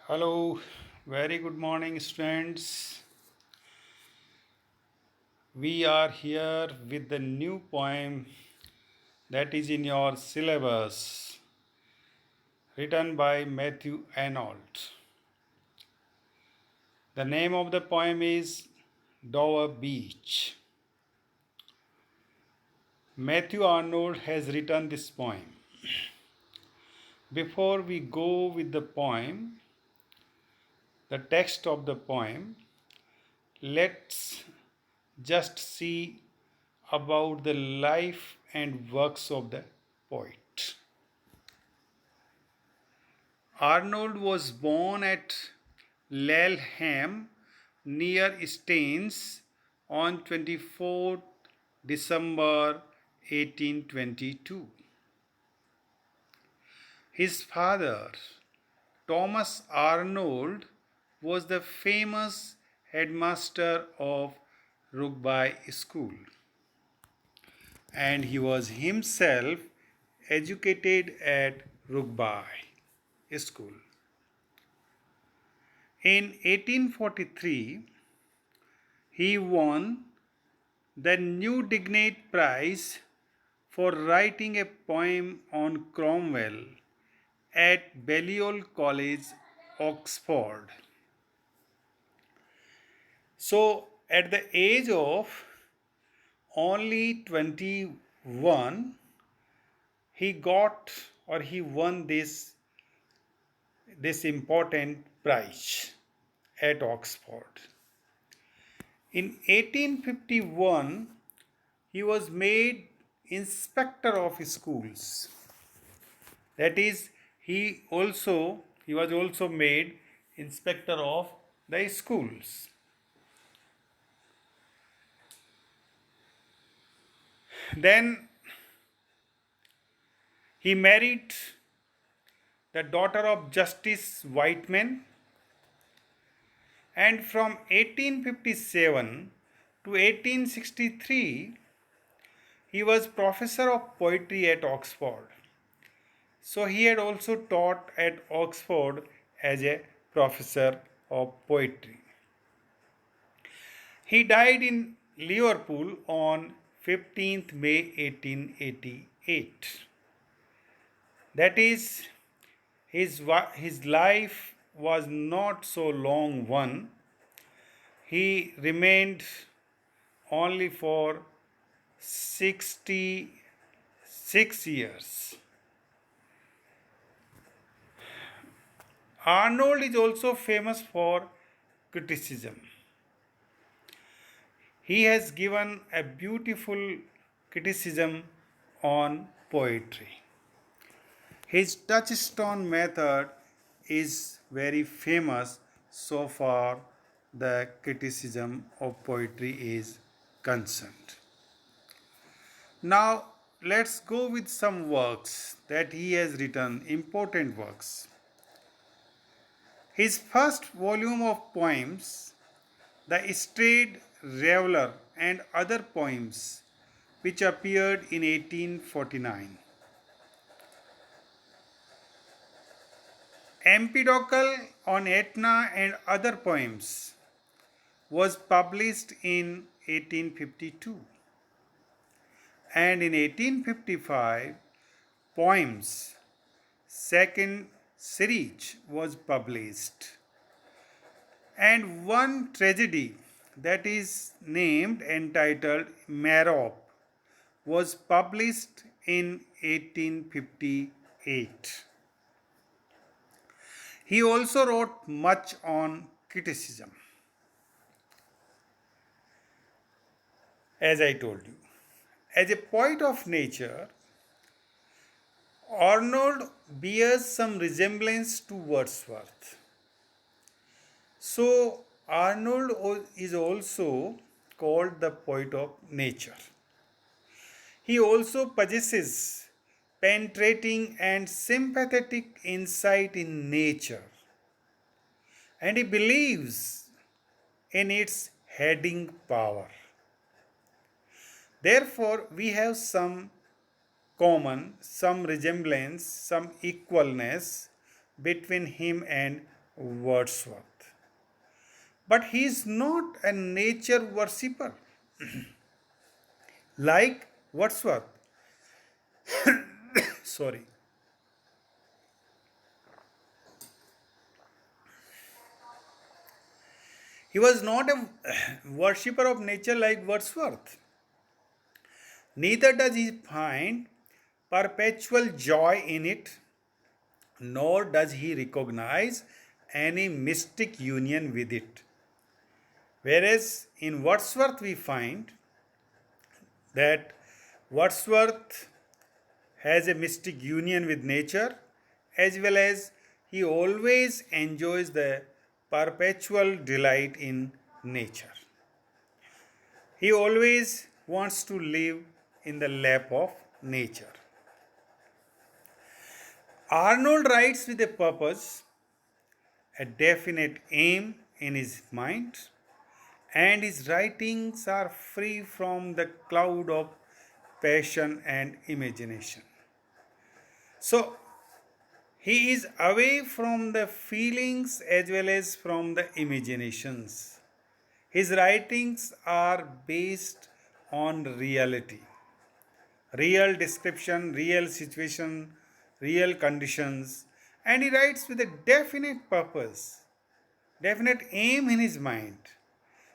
Hello, very good morning, students. We are here with the new poem that is in your syllabus, written by Matthew Arnold. The name of the poem is Dover Beach. Matthew Arnold has written this poem. Before we go with the poem, the text of the poem, let's just see about the life and works of the poet. Arnold was born at Laleham near Staines on 24 December 1822. His father, Thomas Arnold, was the famous headmaster of Rugby School, and he was himself educated at Rugby School. In 1843, he won the Newdigate Prize for writing a poem on Cromwell at Balliol College, Oxford. So, at the age of only 21, he won this important prize at Oxford. In 1851, he was made inspector of schools. That is, he was also made inspector of the schools. Then he married the daughter of Justice Whiteman, and from 1857 to 1863 he was professor of poetry at Oxford. So he had also taught at Oxford as a professor of poetry. He died in Liverpool on 15th May 1888. That is, his life was not so long one. He remained only for 66 years. Arnold is also famous for criticism. He has given a beautiful criticism on poetry. His touchstone method is very famous so far the criticism of poetry is concerned. Now let's go with some works that he has written, important works. His first volume of poems, The Strayed Reveller and Other Poems, which appeared in 1849. Empedocles on Etna and Other Poems was published in 1852. And in 1855, Poems, second series was published. And one tragedy that is named entitled Marop was published in 1858. He also wrote much on criticism, as I told you. As a poet of nature, Arnold bears some resemblance to Wordsworth. So, Arnold is also called the poet of nature. He also possesses penetrating and sympathetic insight in nature, and he believes in its heading power. Therefore, we have some common, some resemblance, some equalness between him and Wordsworth. But he is not a nature worshipper like Wordsworth. Sorry. He was not a worshipper of nature like Wordsworth. Neither does he find perpetual joy in it, nor does he recognize any mystic union with it. Whereas in Wordsworth, we find that Wordsworth has a mystic union with nature, as well as he always enjoys the perpetual delight in nature. He always wants to live in the lap of nature. Arnold writes with a purpose, a definite aim in his mind, and his writings are free from the cloud of passion and imagination. So, he is away from the feelings as well as from the imaginations. His writings are based on reality, real description, real situation, real conditions, and he writes with a definite purpose, definite aim in his mind.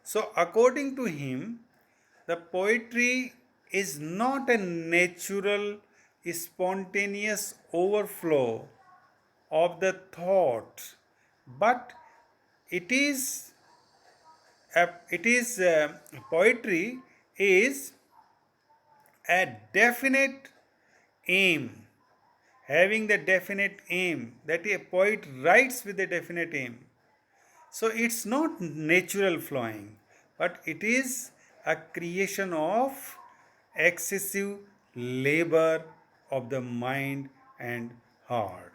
So, according to him, the poetry is not a natural, spontaneous overflow of the thought, but it is poetry is a definite aim, having the definite aim, that a poet writes with a definite aim. So it's not natural flowing, but it is a creation of excessive labor of the mind and heart.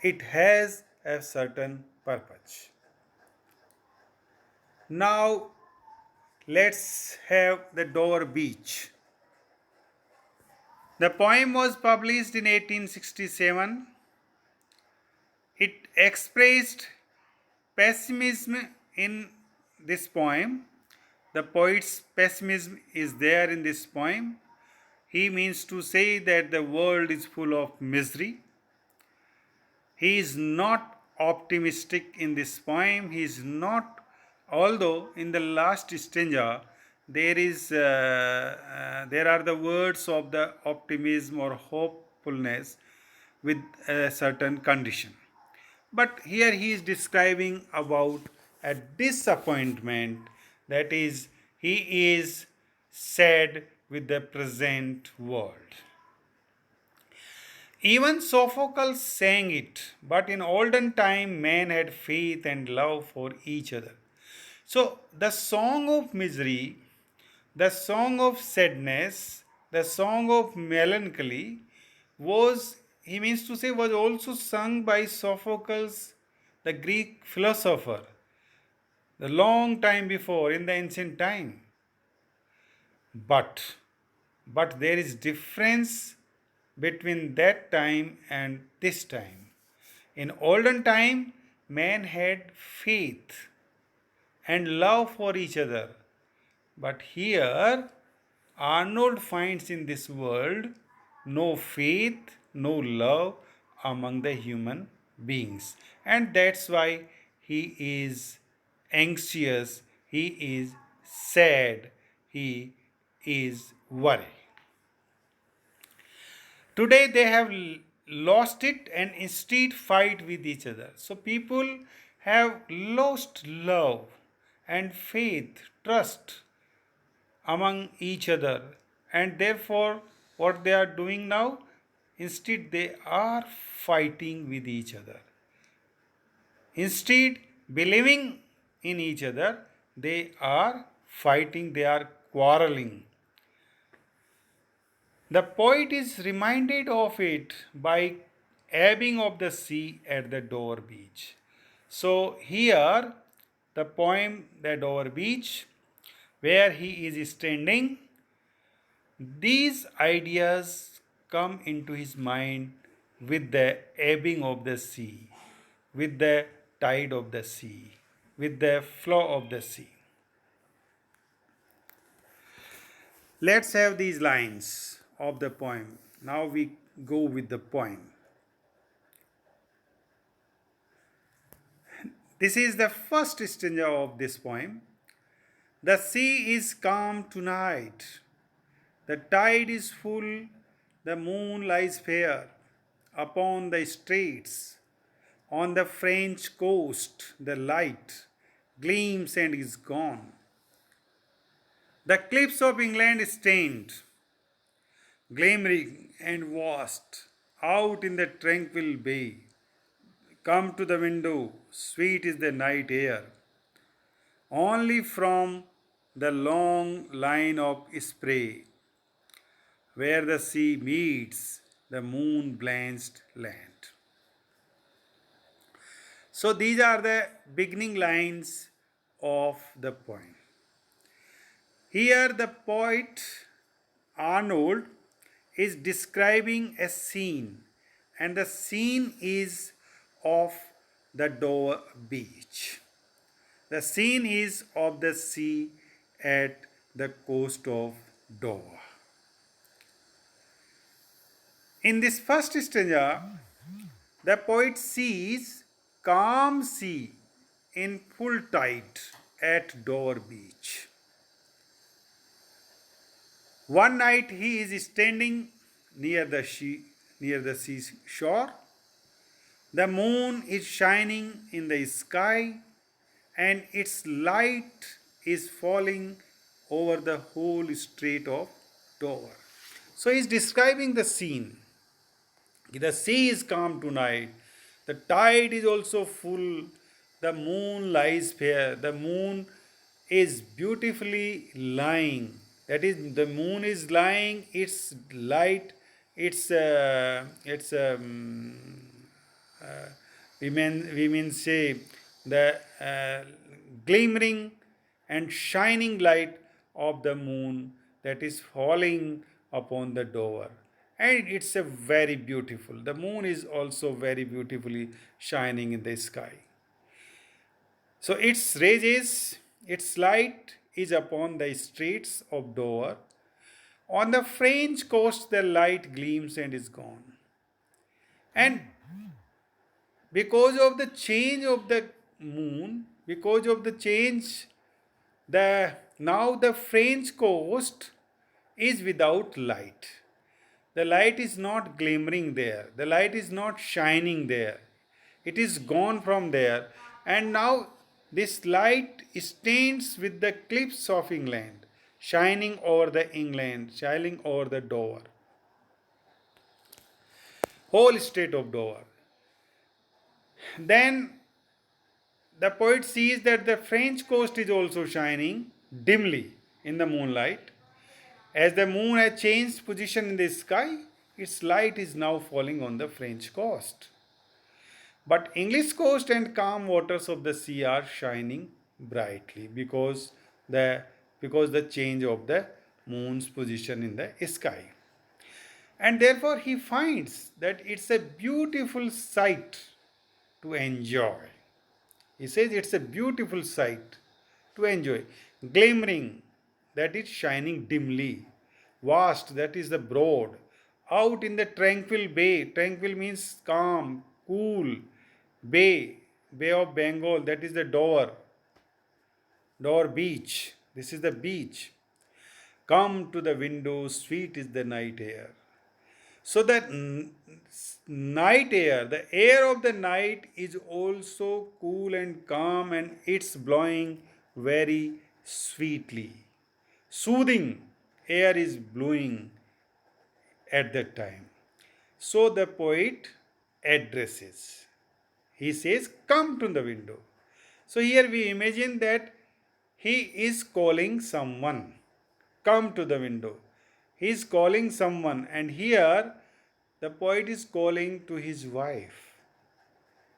It has a certain purpose. Now let's have the Dover Beach. The poem was published in 1867. It expressed pessimism in this poem. The poet's pessimism is there in this poem. He means to say that the world is full of misery. He is not optimistic in this poem. He is not, although in the last stanza there are the words of the optimism or hopefulness with a certain condition. But here he is describing about a disappointment, that is, he is sad with the present world. Even Sophocles sang it, but in olden time men had faith and love for each other. So the song of misery, the song of sadness, the song of melancholy was, he means to say, was also sung by Sophocles, the Greek philosopher, the long time before in the ancient time. But there is difference between that time and this time. In olden time, man had faith and love for each other. But here, Arnold finds in this world no faith, no love among the human beings. And that's why he is anxious, he is sad, he is worried. Today they have lost it and instead fight with each other. So people have lost love and faith, trust among each other, and therefore what they are doing now, instead they are fighting with each other. Instead believing in each other, they are fighting, they are quarreling. The poet is reminded of it by ebbing of the sea at the Dover beach. So here the poem The Dover Beach, where he is standing, these ideas come into his mind with the ebbing of the sea, with the tide of the sea, with the flow of the sea. Let's have these lines of the poem. Now we go with the poem. This is the first stanza of this poem. The sea is calm tonight. The tide is full. The moon lies fair upon the straits. On the French coast, the light gleams and is gone. The cliffs of England stand, glimmering and vast, out in the tranquil bay. Come to the window, sweet is the night air. Only from the long line of spray, where the sea meets the moon blanched land. So these are the beginning lines of the poem. Here the poet Arnold is describing a scene, and the scene is of the Dover beach. The scene is of the sea at the coast of Dover. In this first stanza, the poet sees calm sea in full tide at Dover beach. One night he is standing near the seashore. The moon is shining in the sky and its light is falling over the whole strait of Dover. So he is describing the scene. The sea is calm tonight. The tide is also full. The moon lies fair. The moon is beautifully lying. That is, the moon is lying. Its light, we mean say the glimmering and shining light of the moon that is falling upon the Dover, and it's a very beautiful, the moon is also very beautifully shining in the sky. So its rays, its light is upon the streets of Dover. On the French coast the light gleams and is gone, and because of the change of the moon, because of the change, the now the French coast is without light. The light is not glimmering there. The light is not shining there. It is gone from there. And now this light stands with the cliffs of England, shining over the England, shining over the Dover, whole state of Dover. Then the poet sees that the French coast is also shining dimly in the moonlight. As the moon has changed position in the sky, its light is now falling on the French coast. But English coast and calm waters of the sea are shining brightly because the change of the moon's position in the sky. And therefore he finds that it's a beautiful sight to enjoy. He says it's a beautiful sight to enjoy. Glimmering, that is shining dimly. Vast, that is the broad. Out in the tranquil bay. Tranquil means calm, cool. Bay, Bay of Bengal, that is the Dover. Dover beach. This is the beach. Come to the window, sweet is the night air. So that night air, the air of the night is also cool and calm, and it's blowing very sweetly. Soothing air is blowing at that time. So the poet addresses. He says, come to the window. So here we imagine that he is calling someone. Come to the window. He is calling someone, and here the poet is calling to his wife.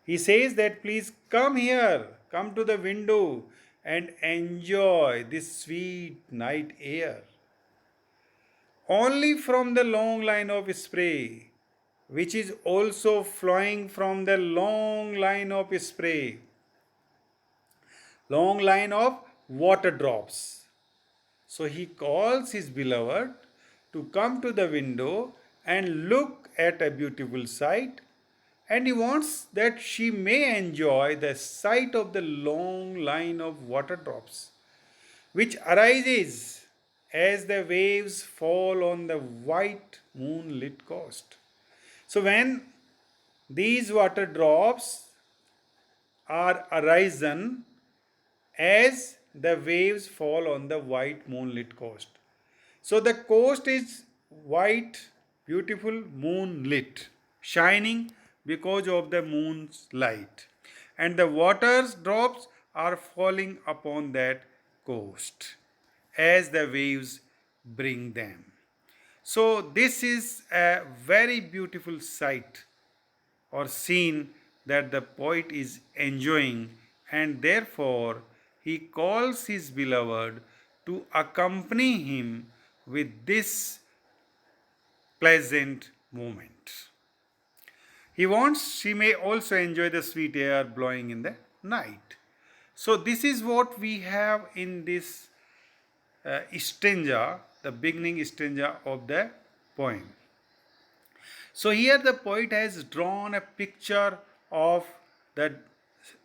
He says that please come here, come to the window and enjoy this sweet night air. Only from the long line of spray, which is also flowing from the long line of spray, long line of water drops. So he calls his beloved to come to the window and look at a beautiful sight, and he wants that she may enjoy the sight of the long line of water drops which arises as the waves fall on the white moonlit coast. So when these water drops are arisen as the waves fall on the white moonlit coast. So the coast is white, beautiful, moonlit, shining because of the moon's light. And the water's drops are falling upon that coast as the waves bring them. So this is a very beautiful sight or scene that the poet is enjoying, and therefore he calls his beloved to accompany him with this pleasant moment. He wants she may also enjoy the sweet air blowing in the night. So this is what we have in this stanza, the beginning stanza of the poem. So here the poet has drawn a picture of the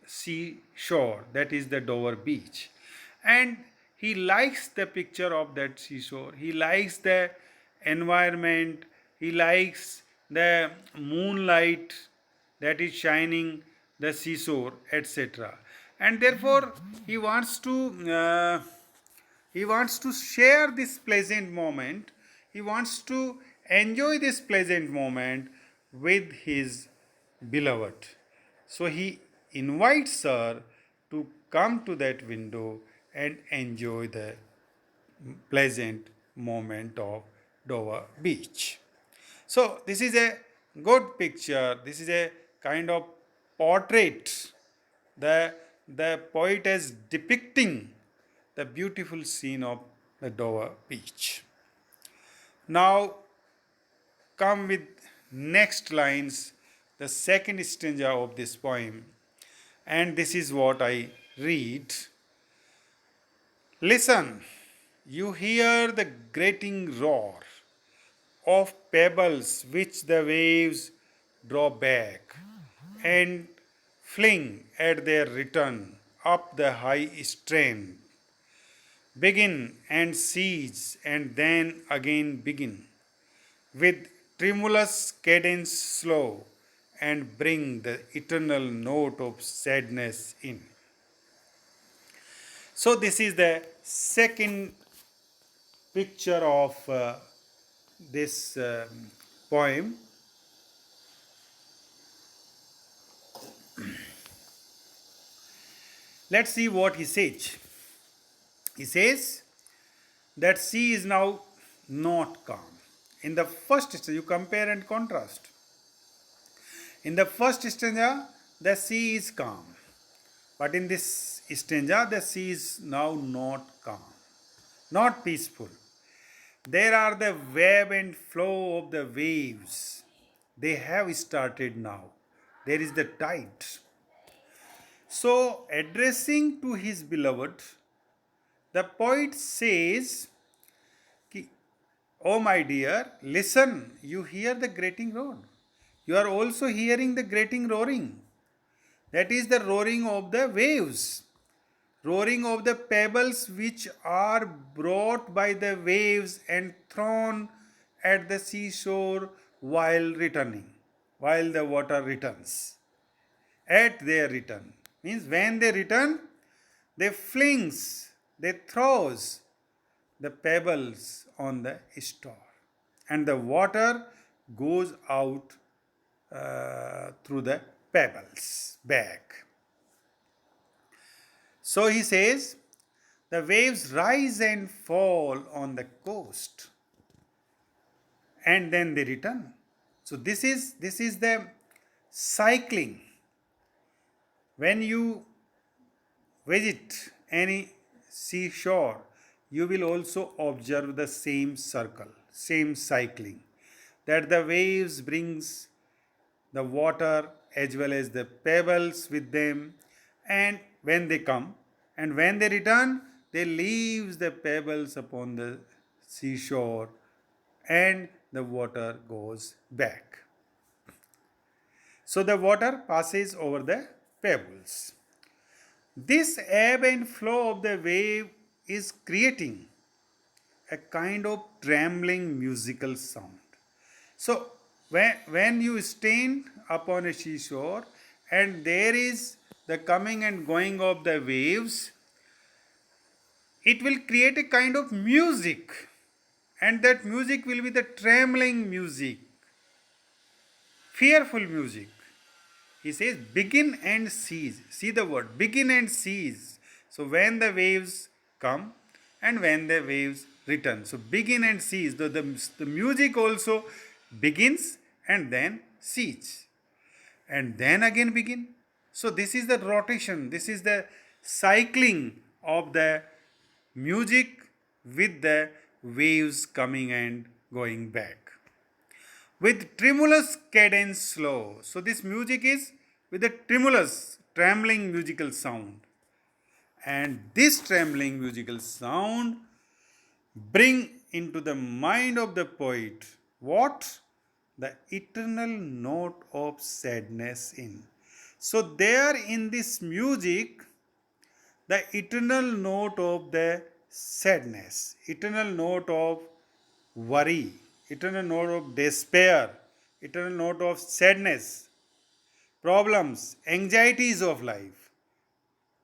seashore, that is the Dover beach. And he likes the picture of that seashore. He likes the environment. He likes the moonlight that is shining the seashore, etc. And therefore he wants to share this pleasant moment. He wants to enjoy this pleasant moment with his beloved. So he invites her to come to that window and enjoy the pleasant moment of Dover Beach. So this is a good picture. This is a kind of portrait. The poet is depicting the beautiful scene of the Dover Beach. Now come with next lines, the second stanza of this poem, and this is what I read. Listen, you hear the grating roar of pebbles which the waves draw back and fling at their return up the high strand. Begin and cease and then again begin with tremulous cadence slow and bring the eternal note of sadness in. So this is the second picture of this poem. Let's see what he says. He says that sea is now not calm. In the first stanza, you compare and contrast. In the first stanza, the sea is calm. But in this stanza, the sea is now not calm, not peaceful. There are the web and flow of the waves. They have started now. There is the tide. So, addressing to his beloved, the poet says, "Oh my dear, listen, you hear the grating roar. You are also hearing the grating roaring. That is the roaring of the waves, roaring of the pebbles which are brought by the waves and thrown at the seashore while returning, while the water returns. At their return. Means when they return, they flings, they throws the pebbles on the shore. And the water goes out through the pebbles back. So he says, the waves rise and fall on the coast and then they return. So this is the cycling. When you visit any seashore, you will also observe the same circle, same cycling, that the waves brings the water as well as the pebbles with them, and when they come, And when they return, they leave the pebbles upon the seashore and the water goes back. So the water passes over the pebbles. This ebb and flow of the wave is creating a kind of trembling musical sound. So when you stand upon a seashore and there is the coming and going of the waves, it will create a kind of music, and that music will be the trembling music, fearful music. He says begin and cease. See the word begin and cease. So when the waves come and when the waves return. So begin and cease. The music also begins and then cease. And then again begin. So this is the rotation. This is the cycling of the music with the waves coming and going back with tremulous cadence slow. So this music is with a tremulous, trembling musical sound. And this trembling musical sound bring into the mind of the poet what? The eternal note of sadness in. So there in this music, the eternal note of the sadness, eternal note of worry, eternal note of despair, eternal note of sadness, problems, anxieties of life.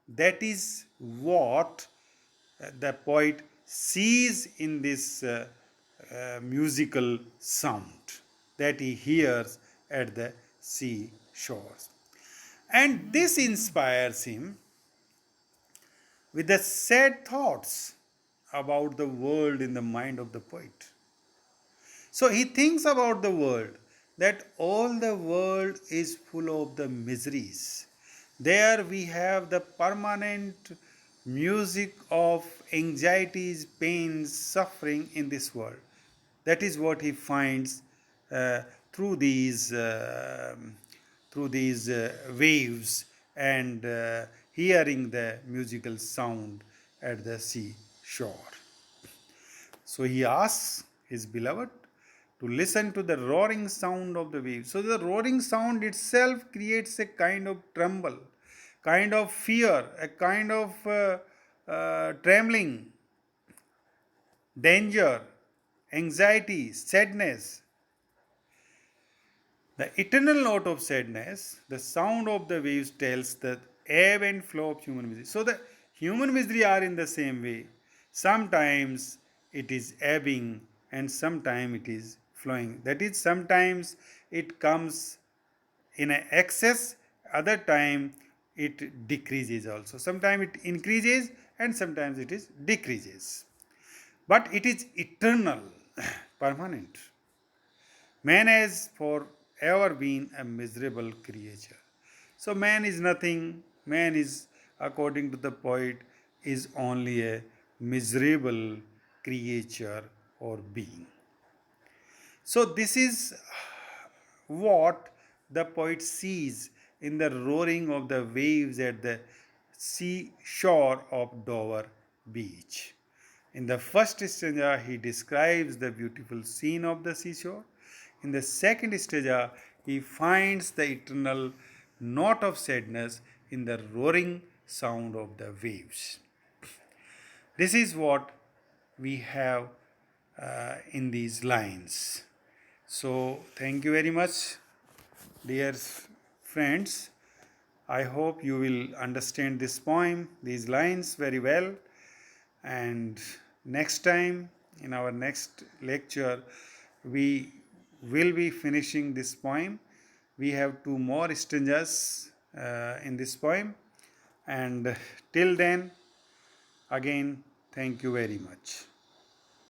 That is what the poet sees in this musical sound that he hears at the seashores. And this inspires him with the sad thoughts about the world in the mind of the poet. So he thinks about the world, that all the world is full of the miseries. There we have the permanent music of anxieties, pains, suffering in this world. That is what he finds uh, through these waves and hearing the musical sound at the seashore. So he asks his beloved to listen to the roaring sound of the waves. So the roaring sound itself creates a kind of tremble, kind of fear, a kind of trembling, danger, anxiety, sadness. The eternal note of sadness, the sound of the waves tells the ebb and flow of human misery. So the human misery are in the same way. Sometimes it is ebbing and sometimes it is flowing. That is, sometimes it comes in an excess, other time it decreases also. Sometimes it increases and sometimes it is decreases. But it is eternal, permanent. Man has forever been a miserable creature. So man is nothing. Man is, according to the poet, is only a miserable creature or being. So this is what the poet sees in the roaring of the waves at the seashore of Dover beach. In the first stanza, he describes the beautiful scene of the seashore. In the second stanza, he finds the eternal note of sadness in the roaring sound of the waves. This is what we have in these lines. So, thank you very much, dear friends. I hope you will understand this poem, these lines very well. And next time, in our next lecture, we will be finishing this poem. We have two more stanzas in this poem. And till then, again, thank you very much.